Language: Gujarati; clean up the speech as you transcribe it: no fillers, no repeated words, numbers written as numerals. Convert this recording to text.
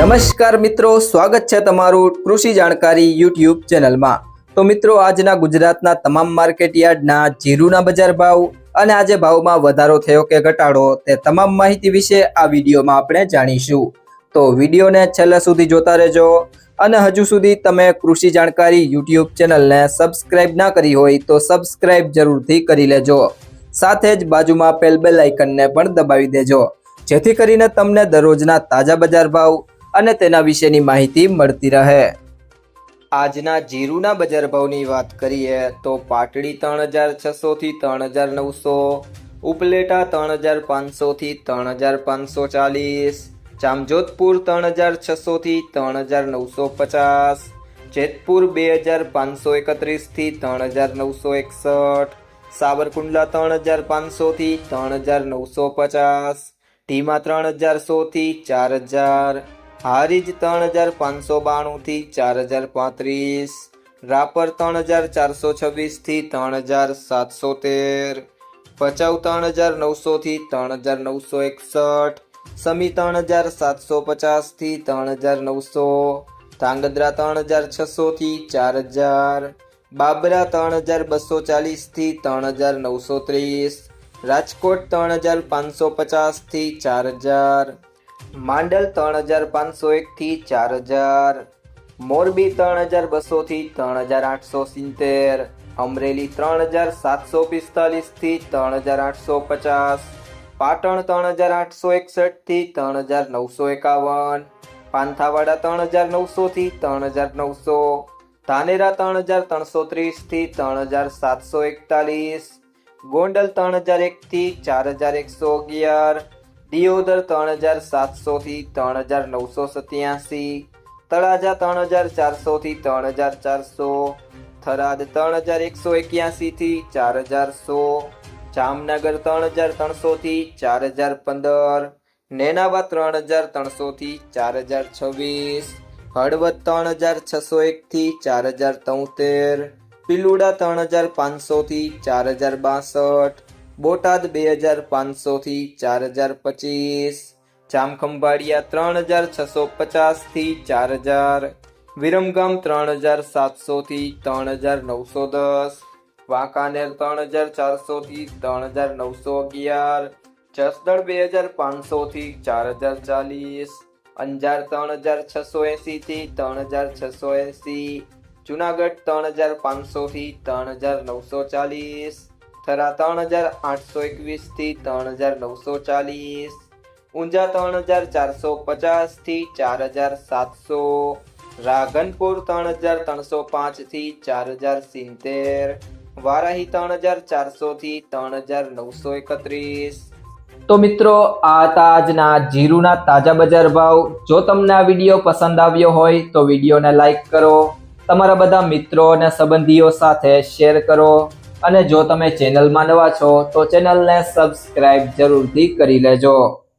નમસ્કાર મિત્રો, સ્વાગત છે તમારું કૃષિ જાણકારી યુટ્યુબ ચેનલમાં। તો મિત્રો, આજના ગુજરાતના તમામ માર્કેટ યાર્ડના જીરુના બજાર ભાવ અને આજે ભાવમાં વધારો થયો કે ઘટાડો તે તમામ માહિતી વિશે આ વિડીયોમાં આપણે જાણીશું। તો વિડીયોને છેલ્લે સુધી જોતા રહેજો અને હજુ સુધી તમે કૃષિ જાણકારી યુટ્યુબ ચેનલને સબસ્ક્રાઇબ ના કરી હોય તો સબસ્ક્રાઇબ જરૂરથી કરી લેજો। સાથે જ બાજુમાં આપેલ બેલ આઇકનને પણ દબાવી દેજો, જેથી કરીને તમને દરરોજના તાજા બજાર ભાવ અને તેના વિશેની માહિતી મળતી રહે। આજના જીરુના બજાર ભાવની વાત કરીએ તો પાટડી 3600 થી 3900, ઉપલેટા 3500 થી 3540, જામજોધપુર 3600 થી 3950, જેતપુર 2531 થી 3961, સાવરકુંડલા 3500 થી 3950, ઢીમા 3100 થી 4000, હારીજ 3592 થી 4035, રાપર 3426 થી 3713, ભચાઉ 3900 થી 3961, સમી 3750 થી 3900, ધાંગધ્રા 3600 થી 4000, બાબરા 3240 થી 3930, રાજકોટ 3550 થી 4000, માંડલ 3501 થી 4000, મોરબી 3200 થી 3870, અમરેલી 3745 થી 3850, પાટણ 3861 થી 3951, પાંથાવાડા 3900 થી 3900, ધાનેરા 3330 થી 3741, ગોંડલ 3001 થી 4111, દિયોદર 3700 થી 3987, તળાજા 3400 થી 3400, થરાદ 3181 થી 4100, જામનગર 3300 થી 4015, નેનાવા 3300 થી 4026, હળવદ 3601 થી 4073, પિલુડા 3500 થી 4062, બોટાદ 2500 થી 4025, જામખંભાળિયા 3650 થી 4000, વિરમગામ 3700 થી 3910, વાંકાનેર 3400 થી 3911, જસદણ 2500 થી 4040, અંજાર 3680 થી 3680, જુનાગઢ 3500 થી 3940, થરા 3821 થી 3940, ઊંઝા 3450 થી 4700, રાધનપુર 3305 થી 4070, વારાહી 3400 થી 3931। તો મિત્રો, આ હતા આજના જીરુના તાજા બજાર ભાવ। જો તમને આ વિડીયો પસંદ આવ્યો હોય તો વિડીયોને લાઈક કરો, તમારા બધા મિત્રો અને સંબંધીઓ સાથે શેર કરો અને જો તમે ચેનલમાં નવા છો તો ચેનલને સબસ્ક્રાઇબ જરૂરથી કરી લેજો।